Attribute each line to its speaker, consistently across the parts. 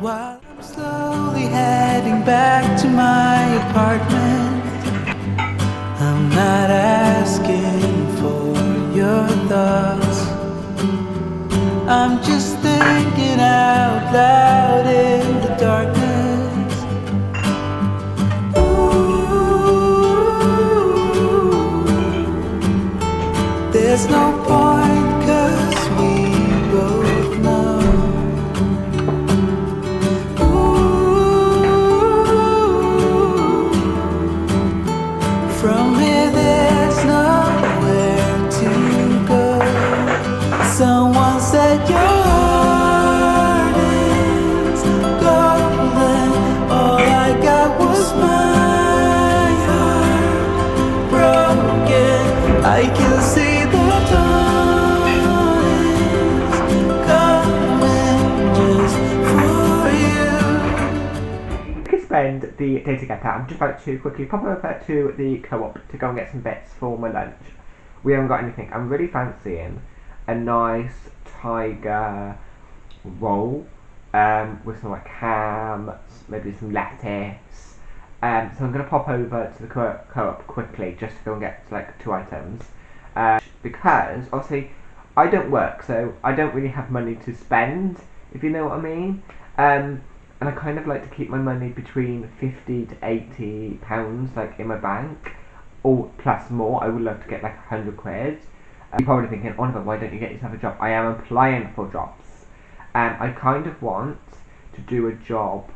Speaker 1: While I'm slowly heading back to my apartment, I'm not asking for your thoughts. I'm just thinking out loud in the darkness. Ooh, there's no point 'cause we both know. Ooh, from here there's nowhere to go. Someone said your heart is golden. All I got was my heart broken. I can see the dawn is coming just for you.
Speaker 2: We could spend the day together. I'm just about to quickly pop over to the co-op to go and get some bits for my lunch. We haven't got anything. I'm really fancying a nice tiger roll with some like ham, maybe some lettuce. So I'm going to pop over to the co-op quickly just to go and get like 2 items. Because obviously I don't work, so I don't really have money to spend, if you know what I mean. And I kind of like to keep my money between £50 to £80 like in my bank, or plus more. I would love to get like £100. You're probably thinking, Oliver, why don't you get yourself a job? I am applying for jobs. I kind of want to do a job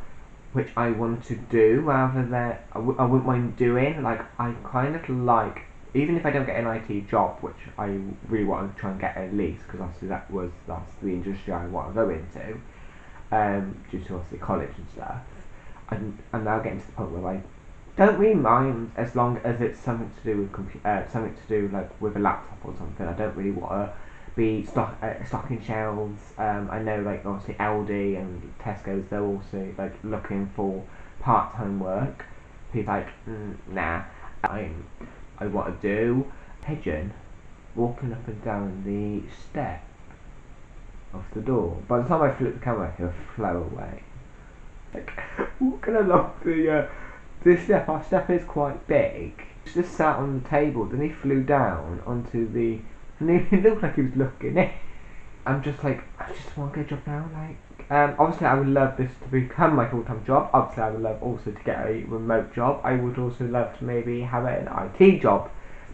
Speaker 2: which I want to do rather than I wouldn't mind doing. Like I kind of like, even if I don't get an IT job, which I really want to try and get at least, because obviously that's the industry I want to go into, due to obviously college and stuff. I'm now getting to the point where I don't really mind as long as it's something to do with something to do like with a laptop or something. I don't really want to be stocking shelves. I know like obviously Aldi and Tesco's, they're also like looking for part-time work. People like nah. I want to do pigeon walking up and down the step of the door. By the time I flip the camera, he'll flow away. Like walking along the step. Our step is quite big. He just sat on the table, then he flew down onto the, and he looked like he was looking in. I'm just like, I just want to get a job now. Like, obviously I would love this to become my full-time job. Obviously I would love also to get a remote job. I would also love to maybe have an IT job,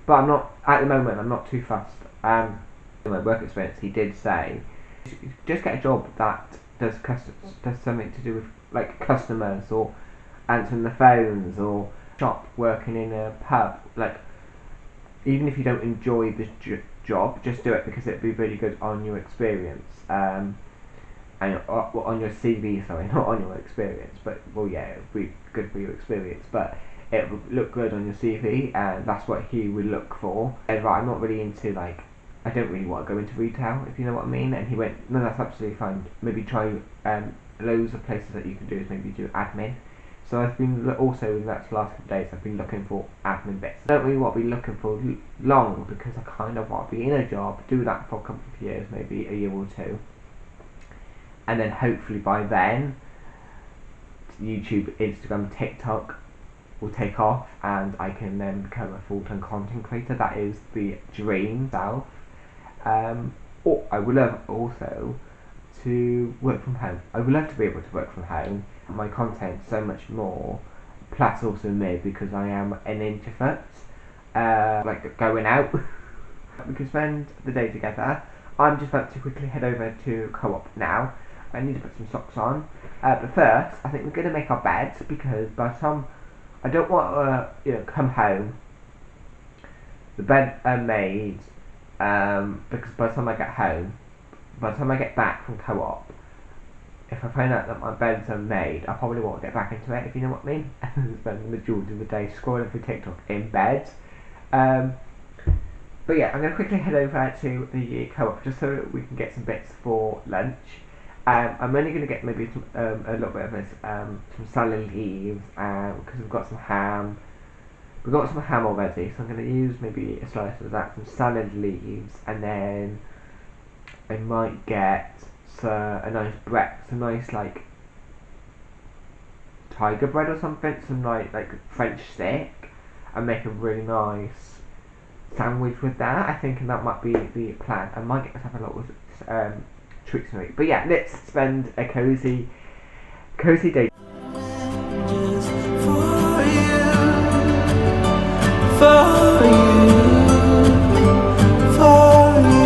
Speaker 2: but I'm not at the moment. I'm not too fussed. In my work experience, he did say, just get a job that does something to do with like customers or answering the phones or shop, working in a pub. Like, even if you don't enjoy the job, just do it because it'd be really good on your experience, and on your CV. Sorry, not on your experience, but well, yeah, it'd be good for your experience, but it would look good on your CV, and that's what he would look for. And right, I'm not really into like, I don't really want to go into retail, if you know what I mean. And he went, no, that's absolutely fine. Maybe try loads of places that you can do is maybe do admin. So I've been also in that last couple of days I've been looking for admin bits. I don't really want to be looking for long because I kind of want to be in a job, do that for a couple of years, maybe a year or two, and then hopefully by then YouTube, Instagram, TikTok will take off and I can then become a full-time content creator. That is the dream self. Or I would love also to work from home. I would love to be able to work from home. My content so much more, plus also me, because I am an introvert. Like going out, we can spend the day together. I'm just about to quickly head over to co-op now. I need to put some socks on. But first, I think we're going to make our beds because by the time I don't want to come home, the bed are made. Because by the time I get home, by the time I get back from co-op, if I find out that my beds are made, I probably won't get back into it, if you know what I mean. And spend the majority of the day scrolling through TikTok in bed. But yeah, I'm going to quickly head over to the co-op just so we can get some bits for lunch. I'm only going to get maybe some, a little bit of this, some salad leaves, because we've got some ham. We've got some ham already, so I'm going to use maybe a slice of that, some salad leaves, and then I might get a nice bread, some nice like tiger bread or something, some like French stick, and make a really nice sandwich with that. I think, and that might be the plan. I might get myself a lot with treats to eat. But yeah, let's spend a cozy day.
Speaker 1: Just for you, for you, for you.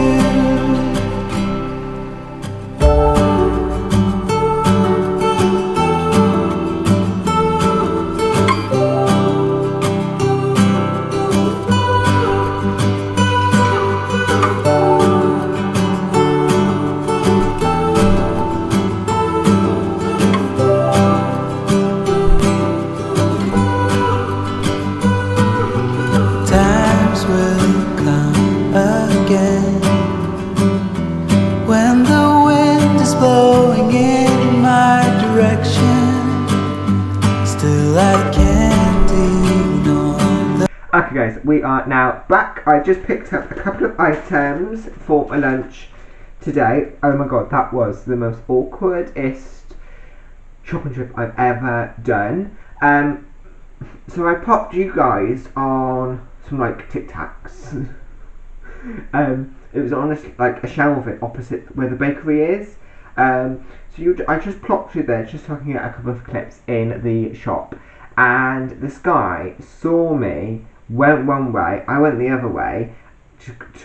Speaker 1: Times will come again when the wind is blowing in my direction. Still, I can't ignore the
Speaker 2: Okay guys, we are now back. I just picked up a couple of items for my lunch today. Oh my god, that was the most awkwardest shopping trip I've ever done. So I popped you guys on some like Tic Tacs. It was on a shelving opposite where the bakery is. I just plopped you there just so I can get a couple of clips in the shop. And this guy saw me, went one way, I went the other way to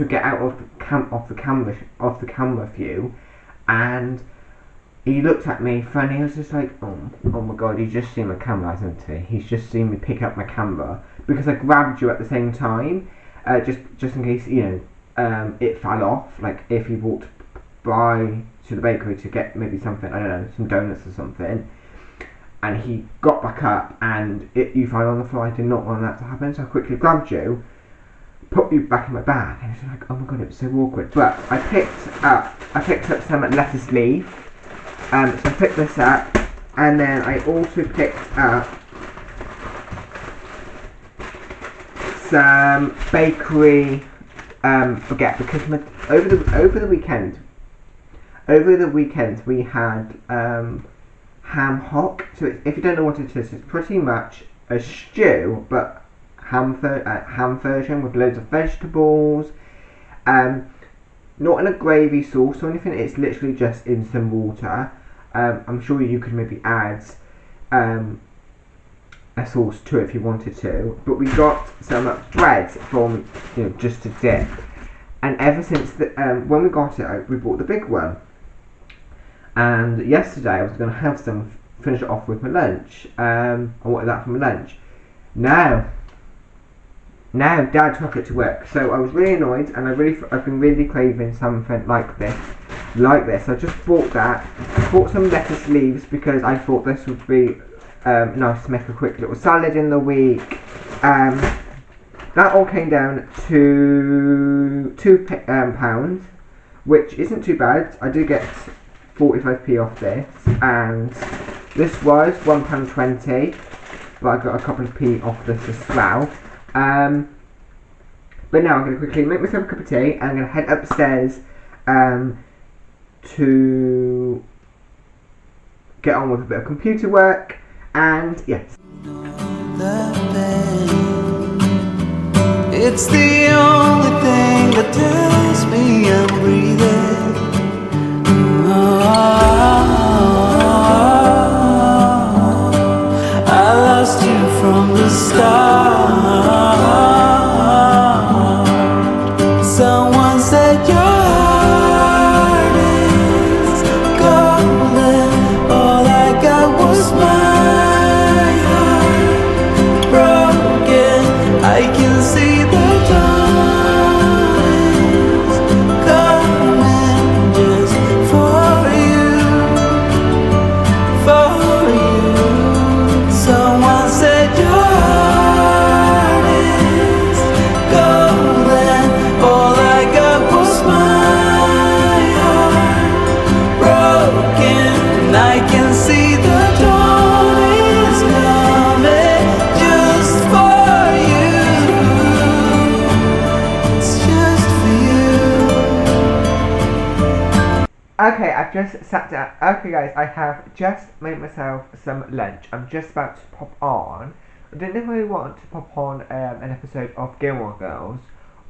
Speaker 2: get out of the camera view, and he looked at me funny. He was just like, oh my god, he's just seen my camera, hasn't he? He's just seen me pick up my camera because I grabbed you at the same time, just in case it fell off. Like if you walked by to the bakery to get maybe something, I don't know, some donuts or something, and he got back up and you fell on the floor. I did not want that to happen, so I quickly grabbed you, put you back in my bag, and it was like, oh my god, it was so awkward. But I picked up some lettuce leaf. So I picked this up, and then I also picked up some bakery baguette, because over the weekend we had ham hock. So if you don't know what it is, it's pretty much a stew, but ham version with loads of vegetables. Not in a gravy sauce or anything. It's literally just in some water. I'm sure you could maybe add a sauce to it if you wanted to. But we got some bread from just to dip. And ever since when we got it, we bought the big one. And yesterday I was going to have some, finish it off with my lunch. I wanted that for my lunch. Now Dad took it to work, so I was really annoyed, and I've been really craving something like this. I just bought that. Bought some lettuce leaves because I thought this would be nice to make a quick little salad in the week. That all came down to £2, which isn't too bad. I did get 45p off this, and this was £1.20, but I got a couple of p off this as well. But now I'm going to quickly make myself a cup of tea, and I'm going to head upstairs to get on with a bit of computer work, and yes.
Speaker 1: It's the only thing that tells me I'm breathing. I lost you from the start. Someone said your heart is golden. All I got was my heart broken. I can see the times coming.
Speaker 2: Okay, I've just sat down. Okay, guys, I have just made myself some lunch. I'm just about to pop on. I don't know if I want to pop on an episode of Gilmore Girls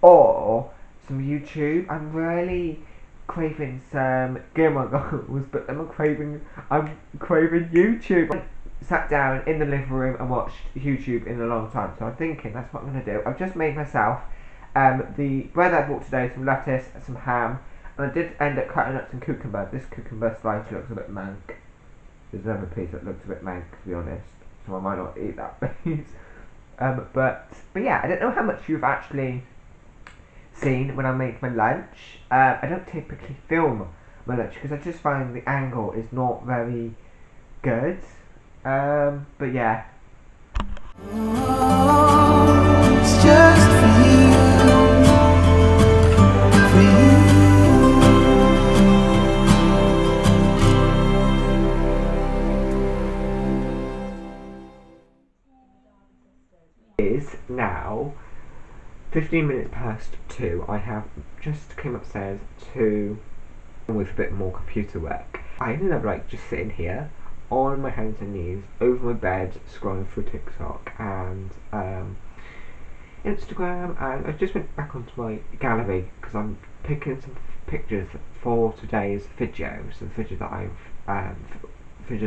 Speaker 2: or some YouTube. I'm really craving some Gilmore Girls, but I'm craving YouTube. I sat down in the living room and watched YouTube in a long time, so I'm thinking that's what I'm gonna do. I've just made myself the bread I bought today, some lettuce, some ham. And I did end up cutting up some cucumber. This cucumber slice looks a bit mank. There's another piece that looks a bit mank, to be honest. So I might not eat that piece. But yeah, I don't know how much you've actually seen when I make my lunch. I don't typically film my lunch because I just find the angle is not very good. But yeah.
Speaker 1: Oh, it's just for you, for
Speaker 2: Is now 15 minutes past 2. I have just came upstairs to with a bit more computer work. I ended up just sitting here on my hands and knees over my bed scrolling through TikTok and Instagram, and I just went back onto my gallery because I'm picking some pictures for today's video, so the video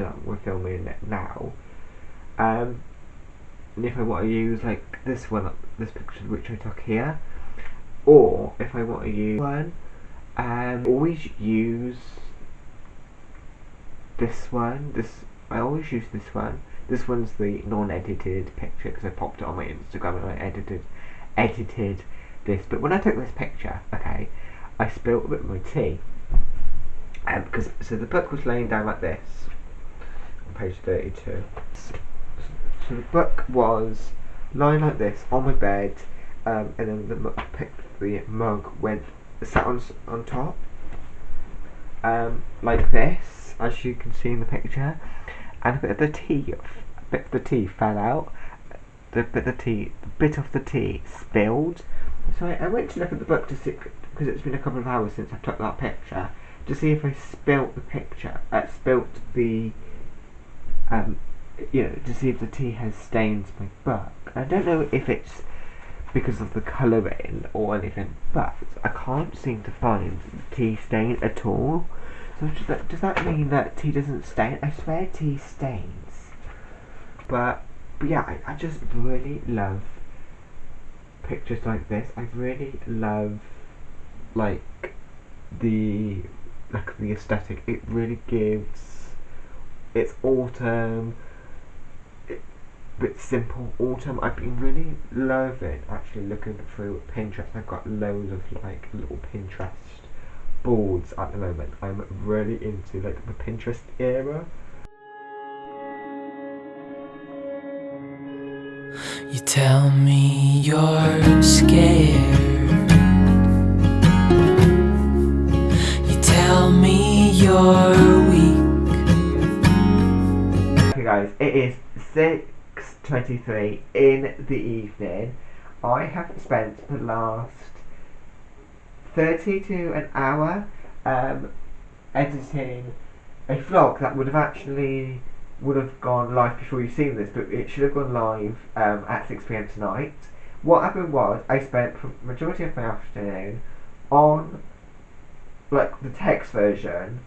Speaker 2: that we're filming now. And if I want to use this picture which I took here, or if I want to use one, always use this one. I always use this one. This one's the non-edited picture because I popped it on my Instagram and I edited this. But when I took this picture, okay, I spilled a bit of my tea. So the book was laying down like this on page 32. So the book was lying like this on my bed, and then the mug sat on top, like this, as you can see in the picture, and a bit of the tea fell out. The bit of the tea spilled. So I went to look at the book to see, because it's been a couple of hours since I took that picture, to see if I spilt to see if the tea has stained my book. I don't know if it's because of the colouring or anything, but I can't seem to find the tea stain at all. So does that mean that tea doesn't stain? I swear tea stains. But yeah, I just really love pictures like this. I really love the aesthetic. It really gives. It's autumn. Bit simple autumn. I've been really loving actually looking through Pinterest. I've got loads of little Pinterest boards at the moment. I'm really into the Pinterest era.
Speaker 1: you tell me you're scared. You tell me you're weak.
Speaker 2: Okay guys, it is 6:23 in the evening. I have spent the last 30 to an hour editing a vlog that would have gone live before you've seen this, but it should have gone live at 6 p.m. tonight. What happened was I spent the majority of my afternoon on the text version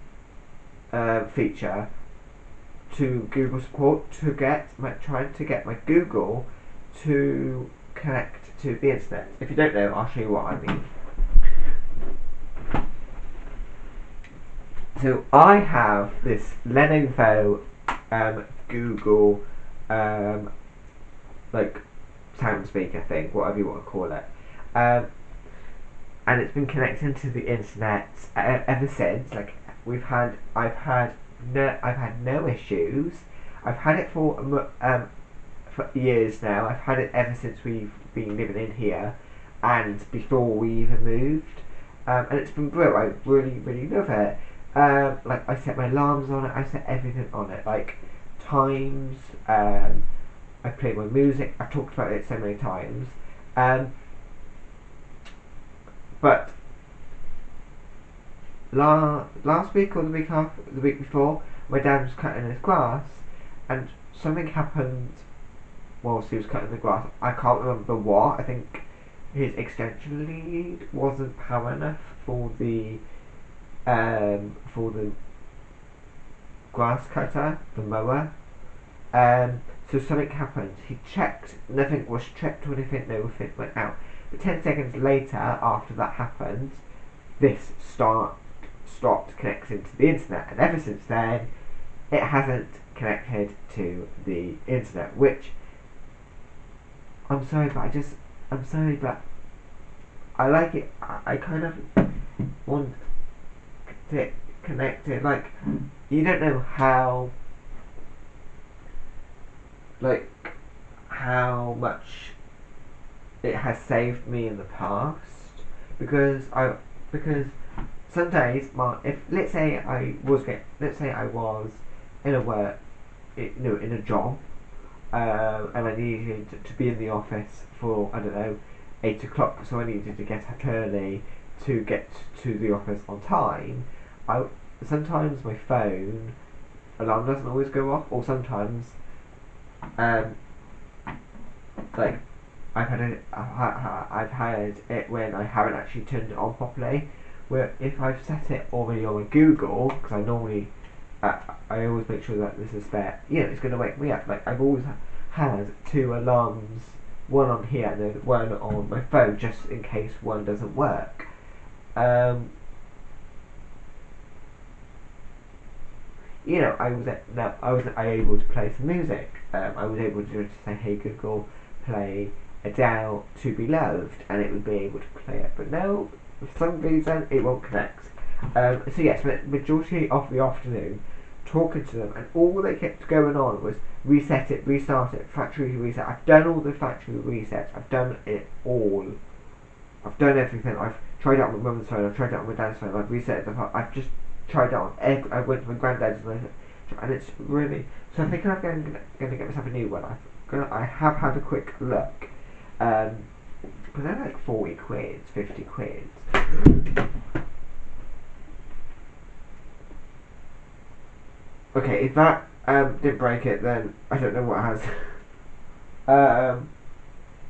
Speaker 2: feature to Google support trying to get my Google to connect to the internet. If you don't know, I'll show you what I mean. So I have this Lenovo Google sound speaker thing, whatever you want to call it, and it's been connecting to the internet ever since. I've had no issues. I've had it for years now. I've had it ever since we've been living in here, and before we even moved. And it's been brilliant. I really, really love it. I set my alarms on it. I set everything on it. Times. I play my music. I've talked about it so many times. But last week or the week before, my dad was cutting his grass, and something happened whilst he was cutting the grass. I can't remember what. I think his extension lead wasn't power enough for the grass cutter, the mower. So something happened. He checked, nothing was checked or anything, nothing went out. But 10 seconds later, after that happened, this stopped connecting to the internet, and ever since then, it hasn't connected to the internet. Which I'm sorry, but I like it. I kind of want it connected. Like, you don't know like how much it has saved me in the past, because some days if let's say I was in a work, in a job, and I needed to be in the office for, I don't know, 8 o'clock, so I needed to get up early to get to the office on time. I Sometimes my phone alarm doesn't always go off, or sometimes um, like I've had it when I haven't actually turned it on properly. Where if I've set it already on Google, because I always make sure that this is there. It's going to wake me up. Like, I've always had two alarms, one on here and then one on my phone, just in case one doesn't work. I was able to play some music. I was able to say, "Hey Google, play Adele, To Be Loved," and it would be able to play it. But no, for some reason, it won't connect. So yes, the majority of the afternoon, talking to them, and all they kept going on was reset it, restart it, factory reset. I've done all the factory resets. I've done it all. I've done everything. I've tried it on my mum's phone. I've tried it on my dad's phone. I've reset the. I've just tried it on. I went to my granddad's and it's really. So I'm thinking I'm going to get myself a new one. I have had a quick look. But they're like 40 quid, 50 quid. Okay, if that didn't break it, then I don't know what has.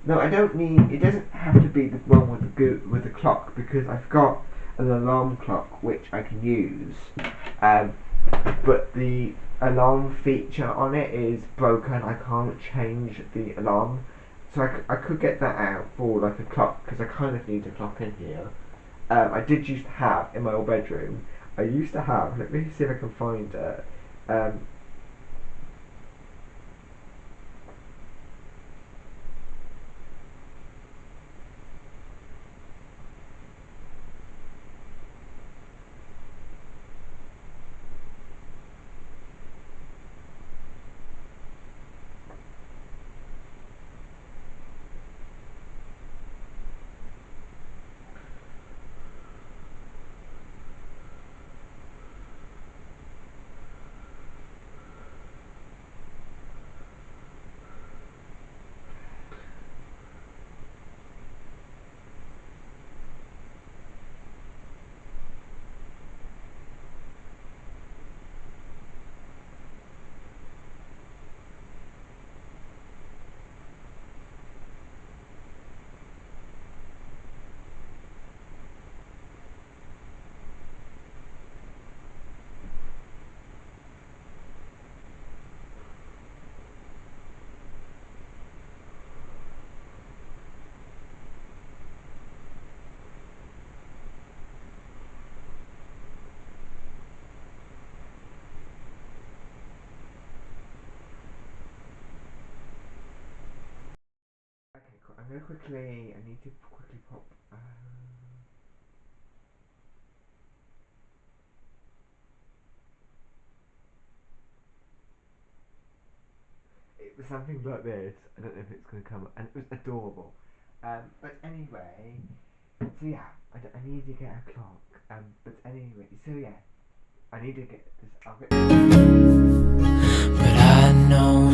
Speaker 2: No, I don't need. It doesn't have to be the one with the clock, because I've got an alarm clock which I can use. But the alarm feature on it is broken. I can't change the alarm, so I could get that out for like a clock, because I kind of need a clock in here. I did used to have in my old bedroom. I used to have. Let me see if I can find it. Um, Okay, cool. I'm gonna quickly. I need to quickly pop. It was something like this. I don't know if it's gonna come, and it was adorable. But anyway, so yeah, I need to get a clock. But anyway, so yeah, I need to get this. I'll get.
Speaker 1: But I know